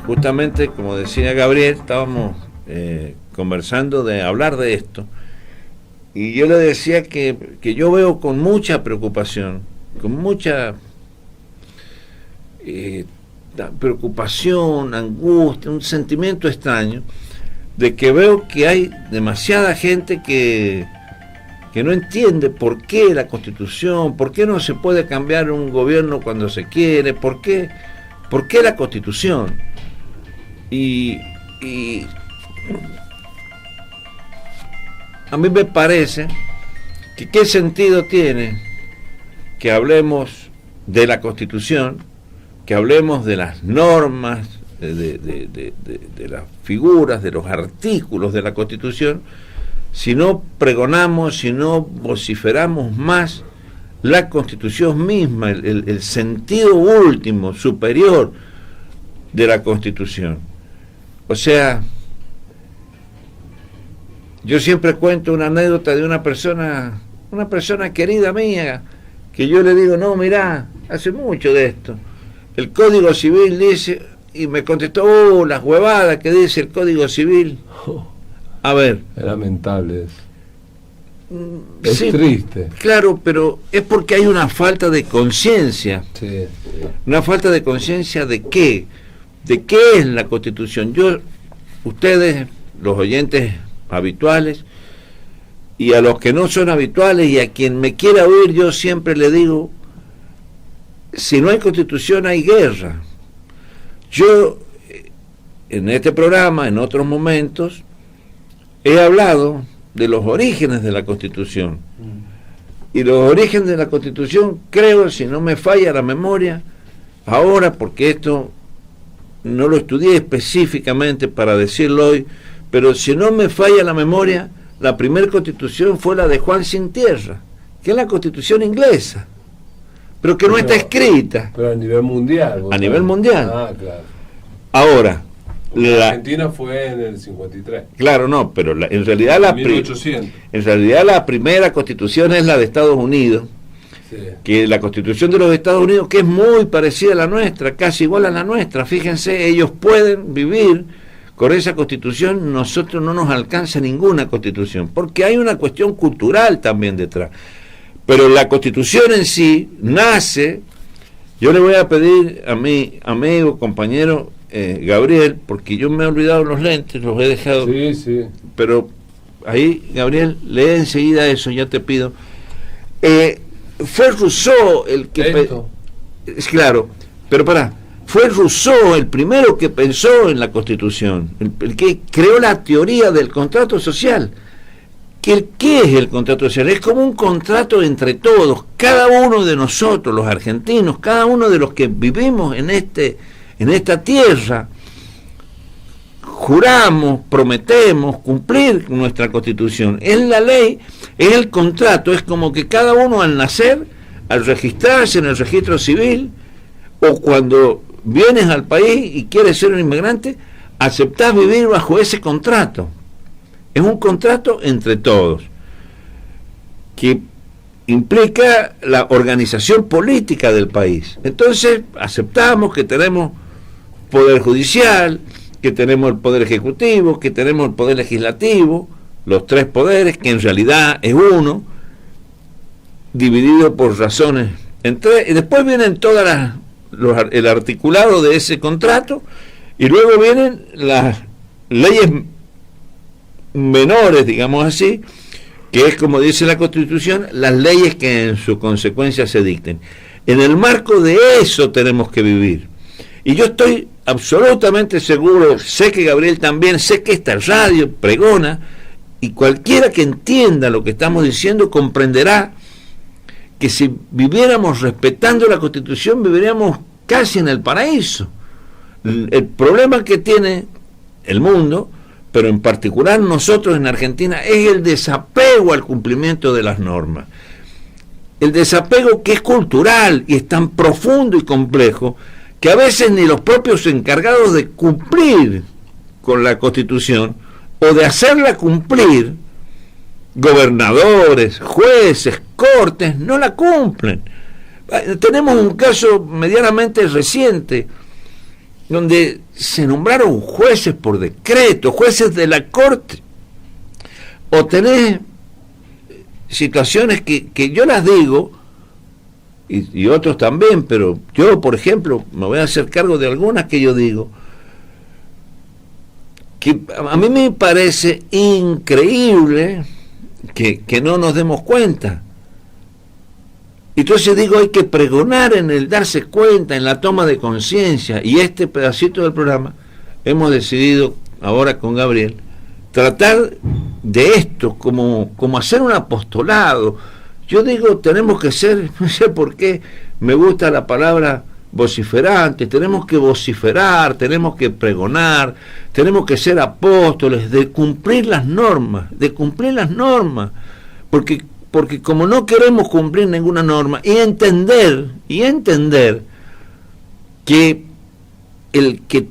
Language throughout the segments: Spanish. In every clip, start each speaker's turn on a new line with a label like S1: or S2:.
S1: justamente, como decía Gabriel, estábamos conversando de hablar de esto, y yo le decía que yo veo con mucha preocupación, con mucha preocupación, angustia, un sentimiento extraño, de que veo que hay demasiada gente que no entiende por qué la Constitución, por qué no se puede cambiar un gobierno cuando se quiere, por qué la Constitución. Y a mí me parece que qué sentido tiene que hablemos de la Constitución, que hablemos de las normas, de las figuras, de los artículos de la Constitución, si no pregonamos, si no vociferamos más la Constitución misma, el sentido último, superior de la Constitución. O sea, yo siempre cuento una anécdota de una persona querida mía, que yo le digo, no, mirá, hace mucho de esto, el Código Civil dice, y me contestó, las huevadas que dice el Código Civil. A ver.
S2: Es lamentable eso. Es
S1: Sí,
S2: triste.
S1: Claro, pero es porque hay una falta de conciencia.
S2: Sí.
S1: Una falta de conciencia de qué es la Constitución. Ustedes, los oyentes habituales, y a los que no son habituales, y a quien me quiera oír, yo siempre le digo, si no hay Constitución hay guerra. Yo, en este programa, en otros momentos, he hablado de los orígenes de la Constitución. Y los orígenes de la Constitución, creo, si no me falla la memoria, ahora, porque esto no lo estudié específicamente para decirlo hoy, pero si no me falla la memoria, la primera Constitución fue la de Juan Sin Tierra, que es la Constitución inglesa, pero que no está escrita.
S2: Pero a nivel mundial.
S1: A nivel mundial.
S2: Ah, claro.
S1: Ahora,
S2: la Argentina fue en el 53.
S1: Claro, no, pero en realidad
S2: 1800.
S1: En realidad la primera Constitución es la de Estados Unidos. Sí. Que la Constitución de los Estados Unidos, que es muy parecida a la nuestra, casi igual a la nuestra. Fíjense, ellos pueden vivir con esa Constitución, nosotros no nos alcanza ninguna Constitución, porque hay una cuestión cultural también detrás. Pero la Constitución en sí nace, yo le voy a pedir a mi amigo, compañero Gabriel, porque yo me he olvidado los lentes, los he dejado.
S2: Sí, sí.
S1: Pero ahí, Gabriel, lee enseguida eso, ya te pido. Fue Rousseau el que... Claro, pero fue Rousseau el primero que pensó en la Constitución, el que creó la teoría del contrato social. ¿Qué es el contrato social? Es como un contrato entre todos, cada uno de nosotros, los argentinos, cada uno de los que vivimos en esta tierra, juramos, prometemos cumplir nuestra Constitución. Es la ley, es el contrato, es como que cada uno al nacer, al registrarse en el registro civil, o cuando vienes al país y quieres ser un inmigrante, aceptás vivir bajo ese contrato. Es un contrato entre todos, que implica la organización política del país. Entonces, aceptamos que tenemos poder judicial, que tenemos el poder ejecutivo, que tenemos el poder legislativo, los tres poderes, que en realidad es uno, dividido por razones en tres, y después vienen todas el articulado de ese contrato, y luego vienen las leyes menores, digamos así, que es, como dice la Constitución, las leyes que en su consecuencia se dicten. En el marco de eso tenemos que vivir. Y yo estoy absolutamente seguro, sé que Gabriel también, sé que esta radio pregona, y cualquiera que entienda lo que estamos diciendo comprenderá que si viviéramos respetando la Constitución, viviríamos casi en el paraíso. El problema que tiene el mundo, pero en particular nosotros en Argentina, es el desapego al cumplimiento de las normas. El desapego que es cultural y es tan profundo y complejo que a veces ni los propios encargados de cumplir con la Constitución o de hacerla cumplir, gobernadores, jueces, cortes, no la cumplen. Tenemos un caso medianamente reciente donde se nombraron jueces por decreto, jueces de la Corte, o tenés situaciones que yo las digo, y otros también, pero yo, por ejemplo, me voy a hacer cargo de algunas que yo digo, que a mí me parece increíble que no nos demos cuenta. Entonces digo, hay que pregonar en el darse cuenta, en la toma de conciencia, y este pedacito del programa hemos decidido ahora con Gabriel tratar de esto como hacer un apostolado. Yo digo, tenemos que ser, no sé por qué me gusta la palabra vociferante, tenemos que vociferar, tenemos que pregonar, tenemos que ser apóstoles, de cumplir las normas, porque como no queremos cumplir ninguna norma, y entender que el que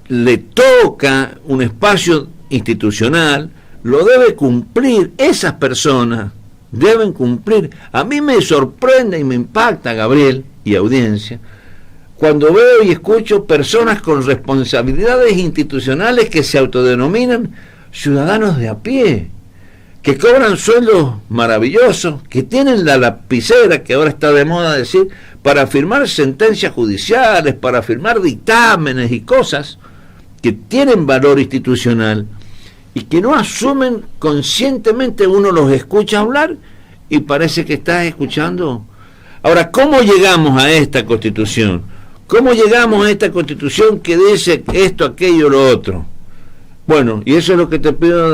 S1: le toca un espacio institucional lo debe cumplir, esas personas deben cumplir. A mí me sorprende y me impacta, Gabriel y audiencia, cuando veo y escucho personas con responsabilidades institucionales que se autodenominan ciudadanos de a pie, que cobran sueldos maravillosos, que tienen la lapicera, que ahora está de moda decir, para firmar sentencias judiciales, para firmar dictámenes y cosas que tienen valor institucional y que no asumen conscientemente. Uno los escucha hablar y parece que está escuchando. Ahora, ¿cómo llegamos a esta Constitución? ¿Cómo llegamos a esta Constitución que dice esto, aquello, lo otro? Bueno, y eso es lo que te pido,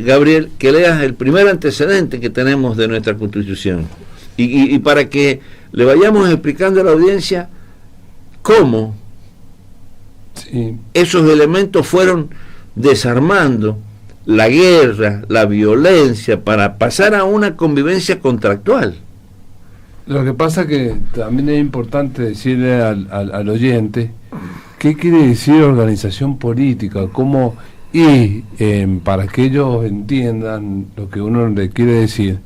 S1: Gabriel, que leas el primer antecedente que tenemos de nuestra Constitución. Y para que le vayamos explicando a la audiencia cómo esos elementos fueron desarmando la guerra, la violencia, para pasar a una convivencia contractual.
S2: Lo que pasa que también es importante decirle al oyente qué quiere decir organización política, cómo, para que ellos entiendan lo que uno le quiere decir.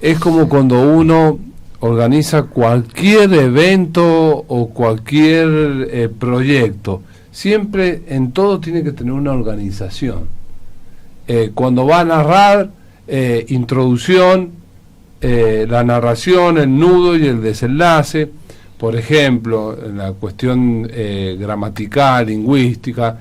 S2: Es como cuando uno organiza cualquier evento o cualquier proyecto, siempre en todo tiene que tener una organización. Cuando va a narrar, introducción, la narración, el nudo y el desenlace, por ejemplo, en la cuestión gramatical, lingüística,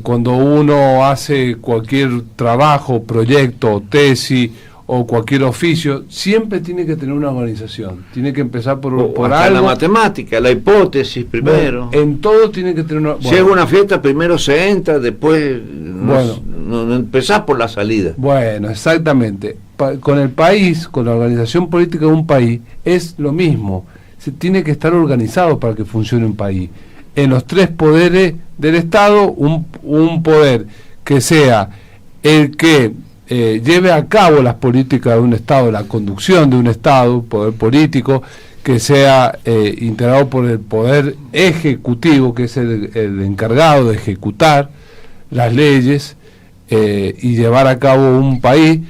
S2: cuando uno hace cualquier trabajo, proyecto, tesis o cualquier oficio, siempre tiene que tener una organización, tiene que empezar por algo.
S1: La matemática, la hipótesis primero.
S2: Bueno, en todo tiene que tener una...
S1: Si es una fiesta, primero se entra, después no empezás por la salida.
S2: Bueno, exactamente. Con el país, con la organización política de un país, es lo mismo. Se tiene que estar organizado para que funcione un país. En los tres poderes del Estado, un poder que sea el que lleve a cabo las políticas de un Estado, la conducción de un Estado, poder político, que sea integrado por el poder ejecutivo, que es el encargado de ejecutar las leyes y llevar a cabo un país,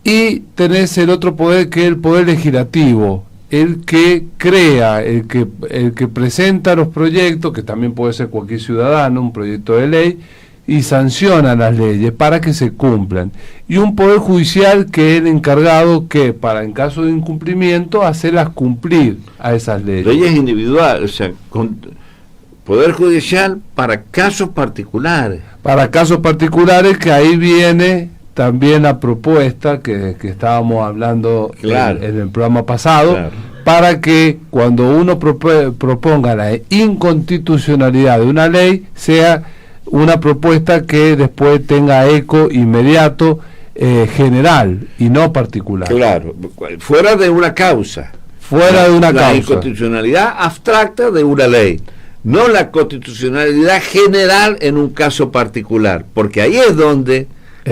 S2: y tenés el otro poder, que es el poder legislativo, el que crea, el que presenta los proyectos, que también puede ser cualquier ciudadano, un proyecto de ley, y sanciona las leyes para que se cumplan. Y un poder judicial, que es el encargado que, en caso de incumplimiento, hacerlas cumplir a esas leyes.
S1: Leyes individuales, o sea, poder judicial para casos particulares.
S2: Para casos particulares, que ahí viene también la propuesta que estábamos hablando en el programa pasado, para que cuando uno proponga la inconstitucionalidad de una ley, sea una propuesta que después tenga eco inmediato, general y no particular.
S1: Claro, fuera de una causa. La inconstitucionalidad abstracta de una ley, no la constitucionalidad general en un caso particular, porque ahí es donde,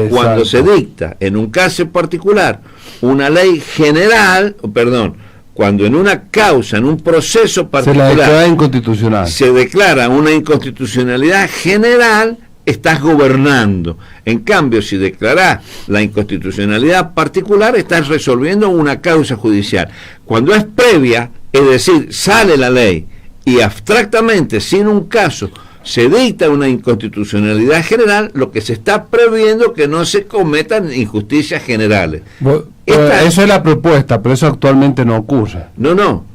S1: cuando se dicta en un caso particular una ley general, cuando en una causa, en un proceso particular,
S2: se la declara inconstitucional,
S1: se declara una inconstitucionalidad general, estás gobernando. En cambio, si declarás la inconstitucionalidad particular, estás resolviendo una causa judicial. Cuando es previa, es decir, sale la ley y abstractamente, sin un caso, se dicta una inconstitucionalidad general, lo que se está previendo que no se cometan injusticias generales.
S2: Esa es la propuesta, pero eso actualmente no ocurre.
S1: No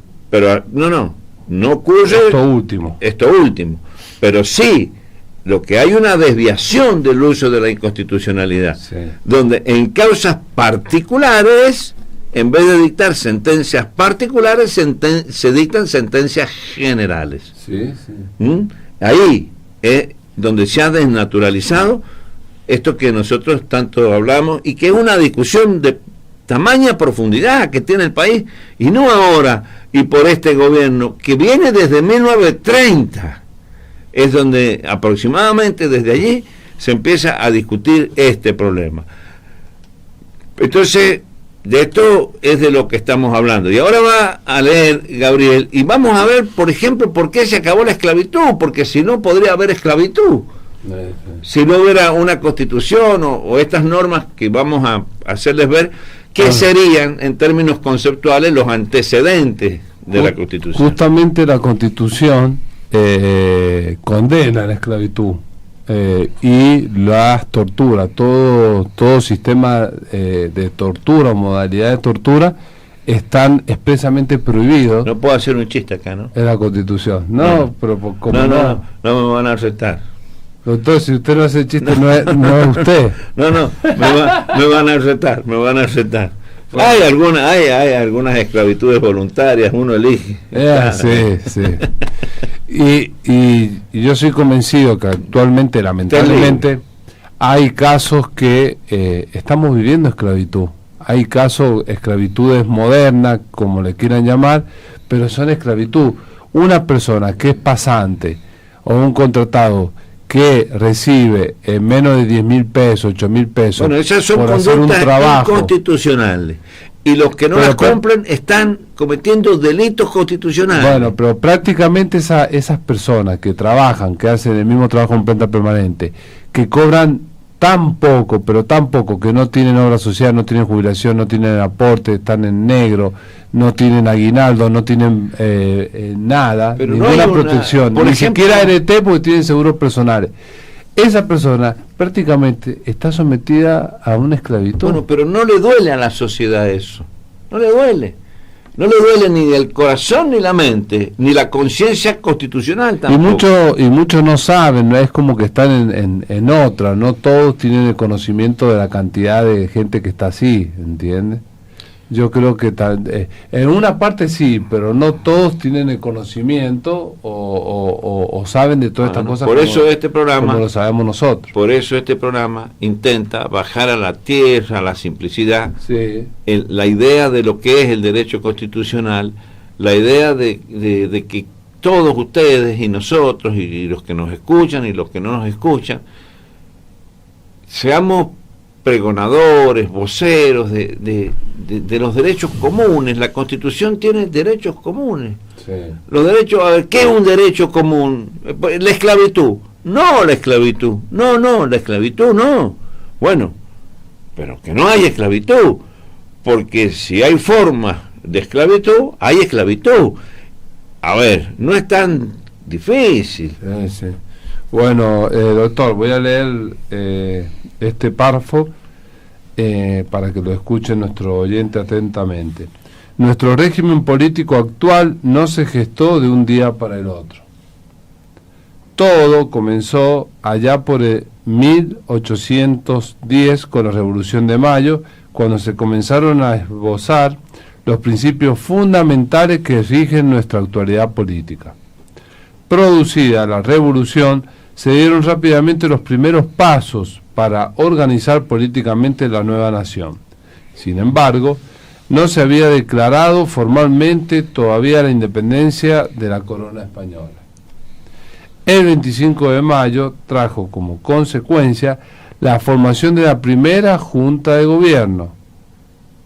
S1: ocurre esto último, pero sí lo que hay una desviación del uso de la inconstitucionalidad, sí, donde en causas particulares, en vez de dictar sentencias particulares, se dictan sentencias generales.
S2: Sí, sí.
S1: Ahí es donde se ha desnaturalizado esto que nosotros tanto hablamos y que es una discusión de tamaña profundidad que tiene el país, y no ahora y por este gobierno que viene desde 1930, es donde aproximadamente desde allí se empieza a discutir este problema. Entonces, de esto es de lo que estamos hablando. Y ahora va a leer Gabriel y vamos a ver, por ejemplo, por qué se acabó la esclavitud, porque si no podría haber esclavitud. Si no hubiera una constitución o estas normas que vamos a hacerles ver qué serían en términos conceptuales los antecedentes de la constitución.
S2: Justamente la constitución condena la esclavitud. Y las torturas, todo sistema de tortura o modalidad de tortura están expresamente prohibidos.
S1: No puedo hacer un chiste acá, ¿no?
S2: En la Constitución. No, pero como
S1: no me van a aceptar.
S2: Doctor, si usted no hace chiste, no es usted.
S1: me van a aceptar. Hay algunas esclavitudes voluntarias, uno elige.
S2: Sí. Y yo soy convencido que actualmente, lamentablemente, hay casos que estamos viviendo esclavitud. Hay casos, esclavitudes modernas, como le quieran llamar, pero son esclavitud. Una persona que es pasante o un contratado que recibe menos de 10.000 pesos, 8.000 pesos,
S1: bueno, esas son
S2: por hacer un trabajo
S1: inconstitucionales. Y los que no las cumplen están cometiendo delitos constitucionales.
S2: Bueno, pero prácticamente esas personas que trabajan, que hacen el mismo trabajo en planta permanente, que cobran tan poco, pero tan poco, que no tienen obra social, no tienen jubilación, no tienen aporte, están en negro, no tienen aguinaldo, no tienen nada, pero ninguna protección, ni siquiera RT porque tienen seguros personales. Esa persona prácticamente está sometida a una esclavitud.
S1: Bueno, pero no le duele a la sociedad eso. No le duele ni el corazón ni la mente, ni la conciencia constitucional tampoco.
S2: Y muchos no saben, no es como que están en otra, no todos tienen el conocimiento de la cantidad de gente que está así, ¿entiendes? Yo creo que en una parte sí, pero no todos tienen el conocimiento o saben de todas estas cosas.
S1: Por eso este programa,
S2: como lo sabemos nosotros.
S1: Por eso este programa intenta bajar a la tierra, a la simplicidad,
S2: sí,
S1: la idea de lo que es el derecho constitucional, la idea de que todos ustedes y nosotros y los que nos escuchan y los que no nos escuchan seamos pregonadores, voceros de los derechos comunes. La Constitución tiene derechos comunes.
S2: Sí.
S1: Los derechos, a ver, ¿qué es un derecho común? La esclavitud. No, la esclavitud. No, la esclavitud no. Bueno, pero que no hay esclavitud, porque si hay formas de esclavitud, hay esclavitud. A ver, no es tan difícil.
S2: Sí. Bueno, doctor, voy a leer este párrafo para que lo escuche nuestro oyente atentamente. Nuestro régimen político actual no se gestó de un día para el otro. Todo comenzó allá por 1810 con la Revolución de Mayo, cuando se comenzaron a esbozar los principios fundamentales que rigen nuestra actualidad política. Producida la revolución, se dieron rápidamente los primeros pasos para organizar políticamente la nueva nación. Sin embargo, no se había declarado formalmente todavía la independencia de la corona española. El 25 de mayo trajo como consecuencia la formación de la primera Junta de Gobierno.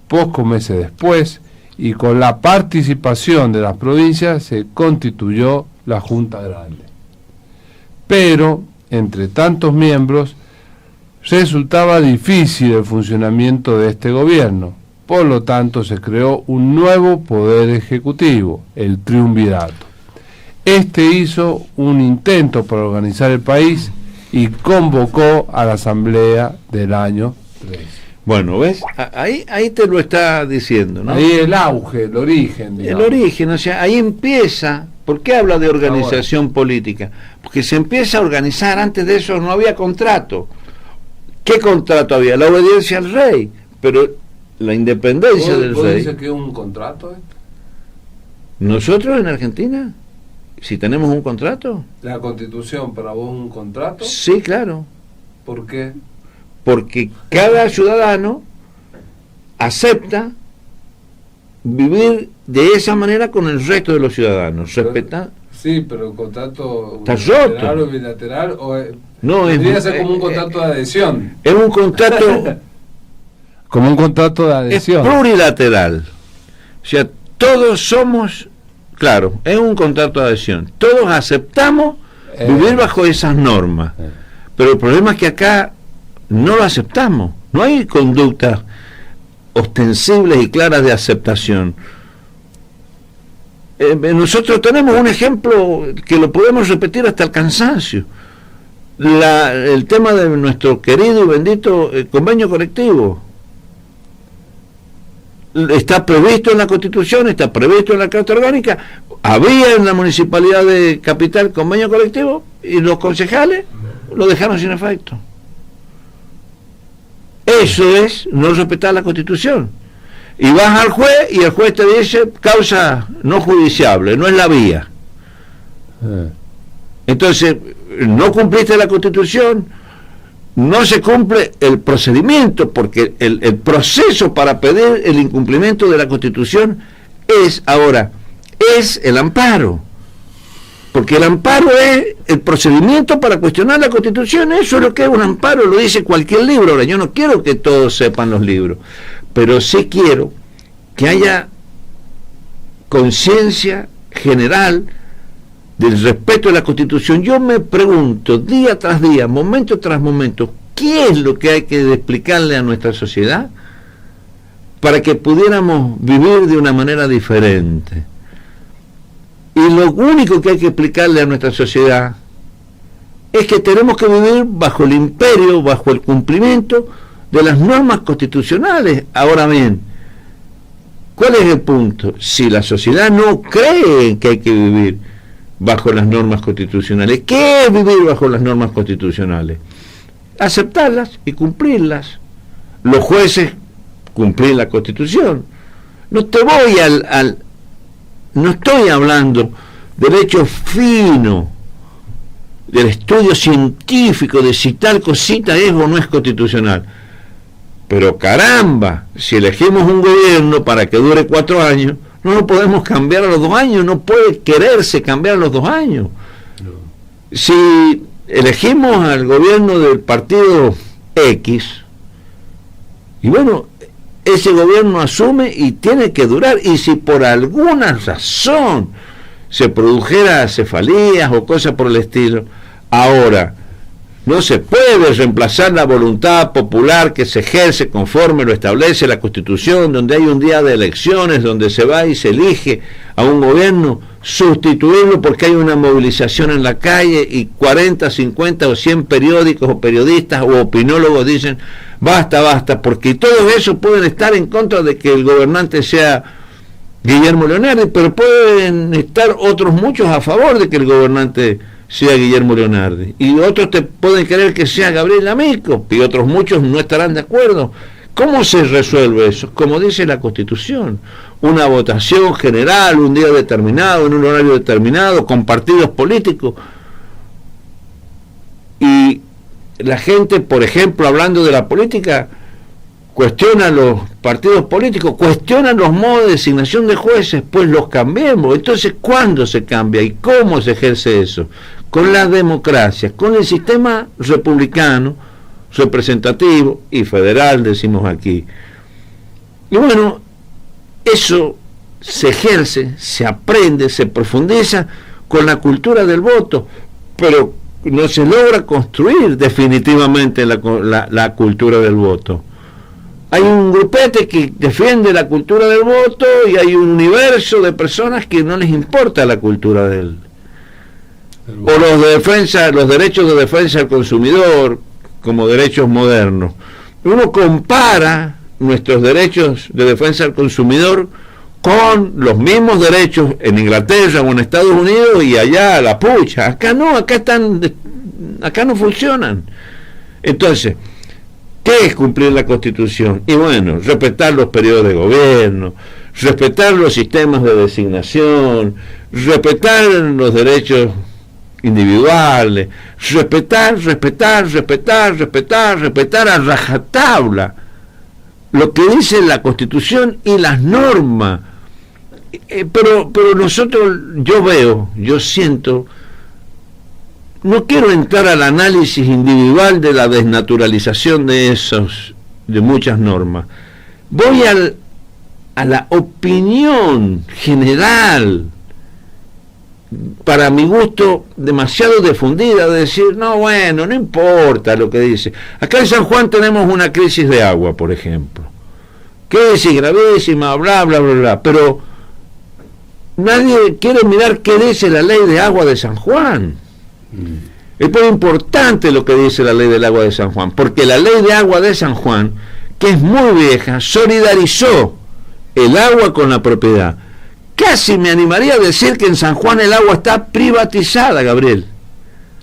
S2: Pocos meses después, y con la participación de las provincias, se constituyó la Junta Grande. Pero, entre tantos miembros, resultaba difícil el funcionamiento de este gobierno. Por lo tanto, se creó un nuevo poder ejecutivo, el triunvirato. hizo un intento por organizar el país y convocó a la asamblea del año 13.
S1: Bueno, ¿ves? Ahí te lo está diciendo, ¿no?
S2: Ahí el auge, el origen, digamos.
S1: El origen, o sea, ahí empieza. ¿Por qué habla de organización política? Porque se empieza a organizar. Antes de eso no había contrato. ¿Qué contrato había? La obediencia al rey, pero la independencia del
S2: ¿Vos
S1: rey.
S2: dices que es un contrato esto?
S1: ¿Nosotros en Argentina? ¿Si tenemos un contrato?
S2: ¿La Constitución para vos es un contrato?
S1: Sí, claro.
S2: ¿Por qué?
S1: Porque cada ciudadano acepta vivir de esa manera con el resto de los ciudadanos. Respeta.
S2: Sí, pero el contrato
S1: está
S2: unilateral
S1: roto.
S2: o bilateral
S1: No,
S2: debería ser como un contrato de adhesión.
S1: Es un contrato
S2: Como un contrato de adhesión.
S1: es plurilateral. O sea, todos somos, claro, es un contrato de adhesión. Todos aceptamos vivir bajo esas normas. Pero el problema es que acá no lo aceptamos. No hay conductas ostensibles y claras de aceptación. Nosotros tenemos un ejemplo que lo podemos repetir hasta el cansancio. El tema de nuestro querido y bendito convenio colectivo. Está previsto en la Constitución, está previsto en la Carta Orgánica, había en la Municipalidad de Capital convenio colectivo y los concejales lo dejaron sin efecto. Eso es no respetar la Constitución. Y vas al juez y el juez te dice causa no judiciable, no es la vía. Entonces, no cumpliste la Constitución, no se cumple el procedimiento, porque el proceso para pedir el incumplimiento de la Constitución es el amparo. Porque el amparo es el procedimiento para cuestionar la Constitución. Eso es lo que es un amparo, lo dice cualquier libro. Ahora, yo no quiero que todos sepan los libros, pero sí quiero que haya conciencia general del respeto de la Constitución. Yo me pregunto día tras día, momento tras momento, ¿qué es lo que hay que explicarle a nuestra sociedad para que pudiéramos vivir de una manera diferente? Y lo único que hay que explicarle a nuestra sociedad es que tenemos que vivir bajo el imperio, bajo el cumplimiento de las normas constitucionales. Ahora bien, ¿cuál es el punto? Si la sociedad no cree que hay que vivir bajo las normas constitucionales, ¿qué es vivir bajo las normas constitucionales? Aceptarlas y cumplirlas. Los jueces cumplir la Constitución. No te voy no estoy hablando del hecho fino, del estudio científico de si tal cosita es o no es constitucional. Pero caramba, si elegimos un gobierno para que dure 4 años, no lo podemos cambiar a los 2 años, no puede quererse cambiar a los 2 años. No. Si elegimos al gobierno del partido X, y bueno, ese gobierno asume y tiene que durar, y si por alguna razón se produjera cefalías o cosas por el estilo, ahora no se puede reemplazar la voluntad popular que se ejerce conforme lo establece la Constitución, donde hay un día de elecciones, donde se va y se elige a un gobierno, sustituirlo porque hay una movilización en la calle y 40, 50 o 100 periódicos o periodistas o opinólogos dicen basta, porque todos esos pueden estar en contra de que el gobernante sea Guillermo Leonardi, pero pueden estar otros muchos a favor de que el gobernante sea Guillermo Leonardi, y otros te pueden querer que sea Gabriel Amico, y otros muchos no estarán de acuerdo. ¿Cómo se resuelve eso? Como dice la Constitución, una votación general, un día determinado, en un horario determinado, con partidos políticos. Y la gente, por ejemplo, hablando de la política, cuestiona los partidos políticos, cuestiona los modos de designación de jueces, pues los cambiemos. Entonces, ¿cuándo se cambia y cómo se ejerce eso? Con la democracia, con el sistema republicano, representativo y federal, decimos aquí. Y bueno, eso se ejerce, se aprende, se profundiza con la cultura del voto, pero no se logra construir definitivamente la cultura del voto. Hay un grupete que defiende la cultura del voto y hay un universo de personas que no les importa la cultura o los derechos de defensa del consumidor como derechos modernos. Uno compara nuestros derechos de defensa del consumidor con los mismos derechos en Inglaterra o en Estados Unidos y allá la pucha. Acá no, acá no funcionan. Entonces, ¿qué es cumplir la Constitución? Y bueno, respetar los periodos de gobierno, respetar los sistemas de designación, respetar los derechos individuales, respetar a rajatabla lo que dice la Constitución y las normas. Pero nosotros, yo siento, no quiero entrar al análisis individual de la desnaturalización de muchas normas. Voy a la opinión general, para mi gusto demasiado difundida, de decir, no, bueno, no importa lo que dice. Acá en San Juan tenemos una crisis de agua, por ejemplo. Crisis gravísima, bla, bla, bla, bla. Pero nadie quiere mirar qué dice la ley de agua de San Juan. Es muy importante lo que dice la ley del agua de San Juan, porque la ley de agua de San Juan, que es muy vieja, solidarizó el agua con la propiedad. Casi me animaría a decir que en San Juan el agua está privatizada, Gabriel.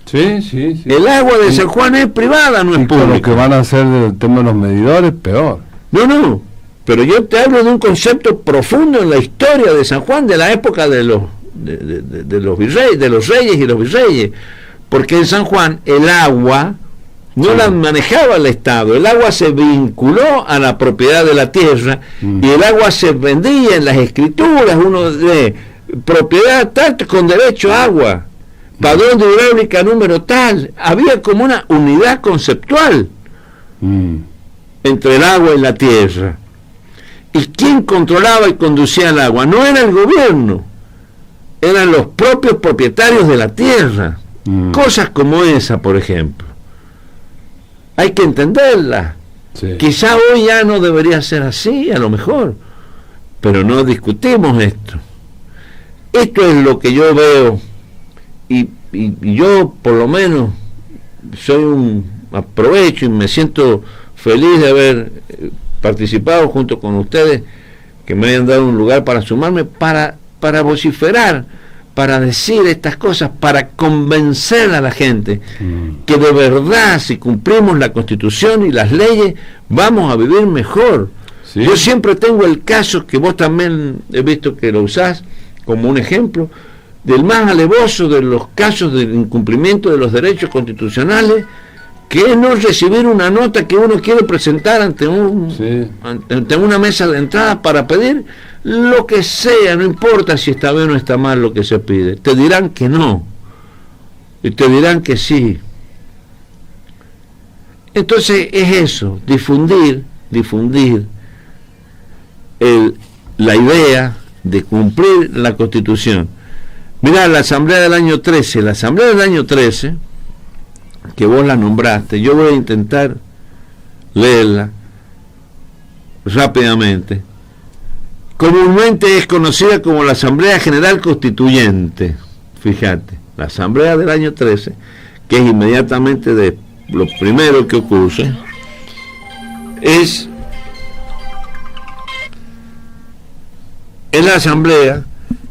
S2: Sí.
S1: El agua de San Juan es privada, no es pública.
S2: Lo que van a hacer del tema de los medidores, peor.
S1: No, pero yo te hablo de un concepto profundo en la historia de San Juan, de la época de los virreyes, de los reyes y los virreyes, porque en San Juan el agua no la manejaba el Estado, el agua se vinculó a la propiedad de la tierra y el agua se vendía en las escrituras, uno de propiedad tal con derecho a agua, padrón de hidráulica número tal, había como una unidad conceptual entre el agua y la tierra. ¿Y quién controlaba y conducía el agua? No era el gobierno, eran los propios propietarios de la tierra. Cosas como esa, por ejemplo, hay que entenderla. Quizá hoy ya no debería ser así, a lo mejor, pero no discutimos esto. Esto es lo que yo veo, y yo por lo menos aprovecho y me siento feliz de haber participado junto con ustedes, que me hayan dado un lugar para sumarme, para vociferar, para decir estas cosas, para convencer a la gente que de verdad, si cumplimos la Constitución y las leyes, vamos a vivir mejor. Yo siempre tengo el caso, que vos también he visto que lo usás como un ejemplo, del más alevoso de los casos del incumplimiento de los derechos constitucionales, que es no recibir una nota que uno quiere presentar ante una mesa de entrada para pedir lo que sea, no importa si está bien o está mal lo que se pide. Te dirán que no, y te dirán que sí. Entonces es eso, difundir la idea de cumplir la Constitución. Mirá, la Asamblea del año 13, que vos la nombraste, yo voy a intentar leerla rápidamente. Comúnmente es conocida como la Asamblea General Constituyente. Fíjate, la Asamblea del año 13, que es inmediatamente de lo primero que ocurre, es la Asamblea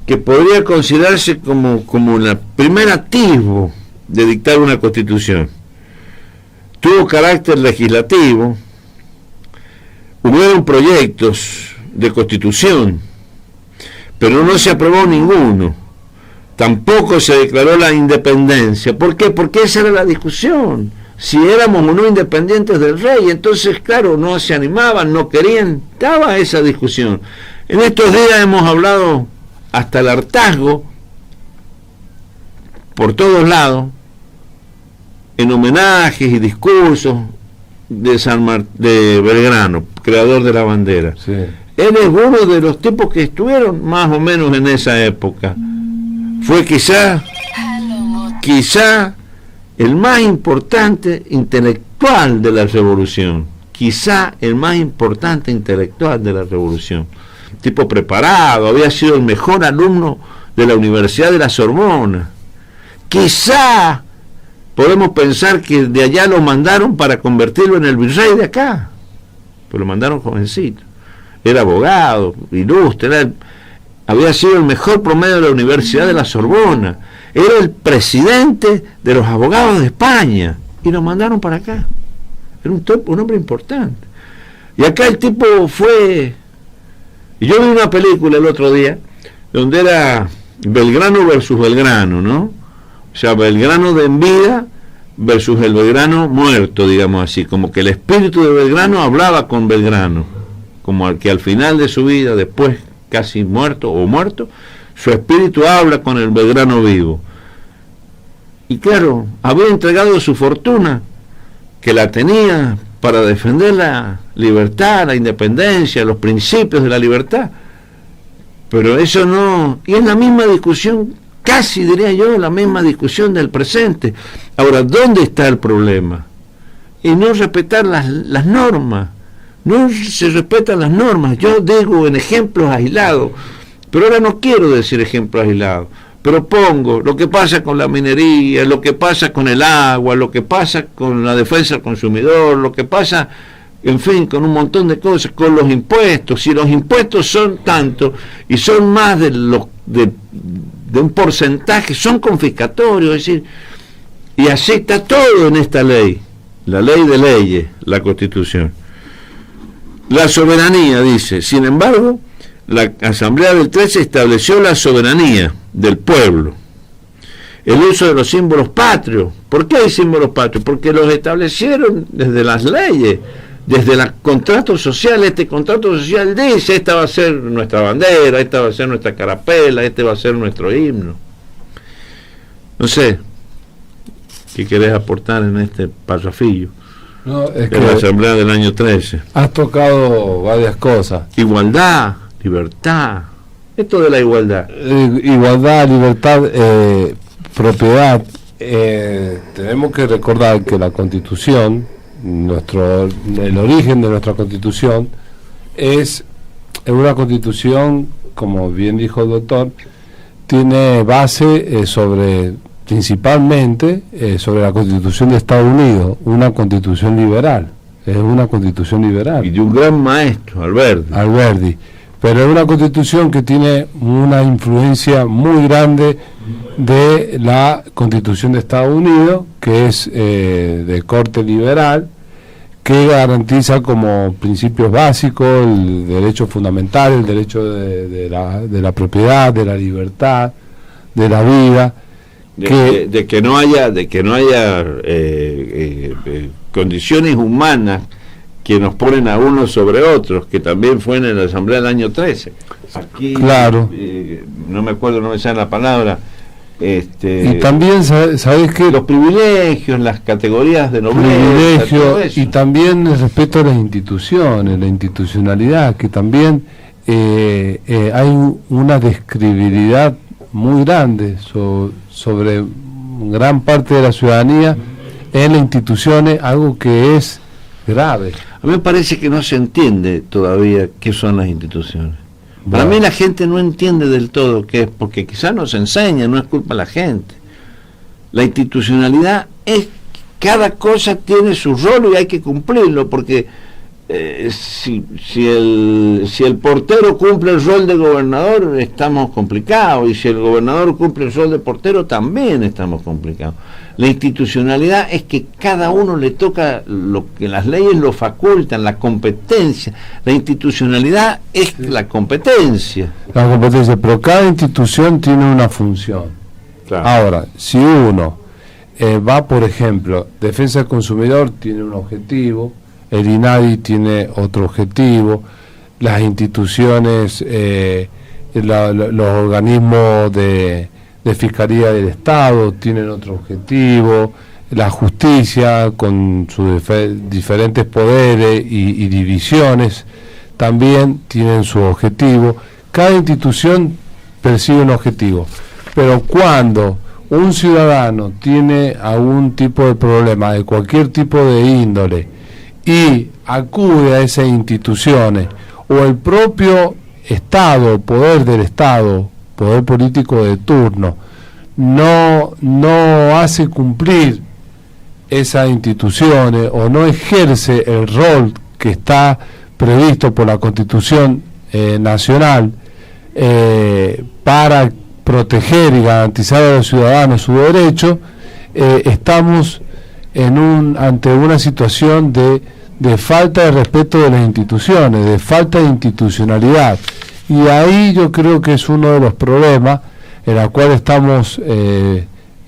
S1: que podría considerarse como el primer atisbo de dictar una Constitución. Tuvo carácter legislativo, hubieron proyectos de Constitución, pero no se aprobó ninguno. Tampoco se declaró la independencia. ¿Por qué? Porque esa era la discusión. Si éramos o no independientes del rey, entonces, claro, no se animaban, no querían, estaba esa discusión. En estos días hemos hablado hasta el hartazgo, por todos lados, en homenajes y discursos de Belgrano, creador de la bandera. Él es uno de los tipos que estuvieron más o menos en esa época. Fue quizá el más importante intelectual de la revolución. Tipo preparado, había sido el mejor alumno de la Universidad de la Sorbona. quizá podemos pensar que de allá lo mandaron para convertirlo en el virrey de acá, pues lo mandaron jovencito, era abogado, ilustre, había sido el mejor promedio de la Universidad de la Sorbona, era el presidente de los abogados de España, y lo mandaron para acá. Era un hombre importante. Y acá el tipo fue... Y yo vi una película el otro día, donde era Belgrano versus Belgrano, ¿no? O sea, Belgrano de en vida versus el Belgrano muerto, digamos así, como que el espíritu de Belgrano hablaba con Belgrano, como que al final de su vida, después casi muerto, su espíritu habla con el Belgrano vivo. Y claro, había entregado su fortuna, que la tenía para defender la libertad, la independencia, los principios de la libertad, pero eso no... Y es la misma discusión, casi diría yo, la misma discusión del presente. Ahora, ¿dónde está el problema? Y no respetar las normas. No se respetan las normas. Yo digo en ejemplos aislados, pero ahora no quiero decir ejemplos aislados, pero pongo lo que pasa con la minería, lo que pasa con el agua, lo que pasa con la defensa del consumidor, lo que pasa, en fin, con un montón de cosas, con los impuestos. Si los impuestos son tanto y son más de un porcentaje, son confiscatorios, es decir, y así está todo en esta ley, la ley de leyes, la Constitución. La soberanía, dice, sin embargo, la Asamblea del 13 estableció la soberanía del pueblo, el uso de los símbolos patrios. ¿Por qué hay símbolos patrios? Porque los establecieron desde las leyes, desde el contrato social. Este contrato social dice: esta va a ser nuestra bandera, esta va a ser nuestra carapela, este va a ser nuestro himno. No sé, ¿qué querés aportar en este parrafillo?
S2: No, es
S1: de la Asamblea del año 13.
S2: Has tocado varias cosas.
S1: Igualdad, libertad, esto de la igualdad.
S2: Igualdad, libertad, propiedad. Tenemos que recordar que la Constitución, el origen de nuestra Constitución es una Constitución, como bien dijo el doctor, tiene base principalmente sobre la Constitución de Estados Unidos, una Constitución liberal, es una Constitución liberal.
S1: Y de un gran maestro,
S2: Alberdi. Pero es una Constitución que tiene una influencia muy grande de la Constitución de Estados Unidos, que es de corte liberal, que garantiza como principios básicos el derecho fundamental, el derecho de la propiedad, de la libertad, de la vida. De que no haya
S1: condiciones humanas que nos ponen a unos sobre otros, que también fue en la Asamblea del año 13. Aquí,
S2: claro.
S1: No me acuerdo, no me sale la palabra.
S2: Y también, ¿sabes qué?
S1: Los privilegios, las categorías de nobleza,
S2: y también el respeto a las instituciones, la institucionalidad, que también hay una describilidad muy grande sobre gran parte de la ciudadanía en las instituciones, algo que es grave.
S1: A mí me parece que no se entiende todavía qué son las instituciones. Para mí la gente no entiende del todo qué es, porque quizás no se enseña, no es culpa de la gente. La institucionalidad es, cada cosa tiene su rol y hay que cumplirlo, porque si el portero cumple el rol de gobernador, estamos complicados, y si el gobernador cumple el rol de portero, también estamos complicados. La institucionalidad es que cada uno le toca lo que las leyes lo facultan, la competencia. La institucionalidad es la competencia.
S2: La competencia, pero cada institución tiene una función. Claro. Ahora, si uno va, por ejemplo, Defensa del Consumidor tiene un objetivo, el INADI tiene otro objetivo, las instituciones, los organismos de Fiscalía del Estado tienen otro objetivo, la justicia con sus diferentes poderes y divisiones también tienen su objetivo. Cada institución persigue un objetivo, pero cuando un ciudadano tiene algún tipo de problema de cualquier tipo de índole y acude a esas instituciones, o el propio Estado, poder del Estado, poder político de turno, no hace cumplir esas instituciones o no ejerce el rol que está previsto por la Constitución Nacional para proteger y garantizar a los ciudadanos su derecho, estamos ante una situación de falta de respeto de las instituciones, de falta de institucionalidad, y ahí yo creo que es uno de los problemas en el cual estamos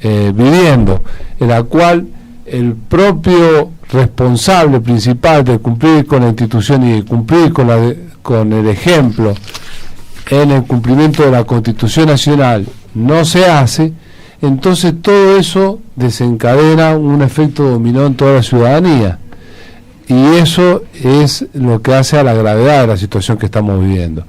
S2: viviendo, en la cual el propio responsable principal de cumplir con la institución y de cumplir con el ejemplo en el cumplimiento de la Constitución Nacional no se hace, entonces todo eso desencadena un efecto dominó en toda la ciudadanía, y eso es lo que hace a la gravedad de la situación que estamos viviendo.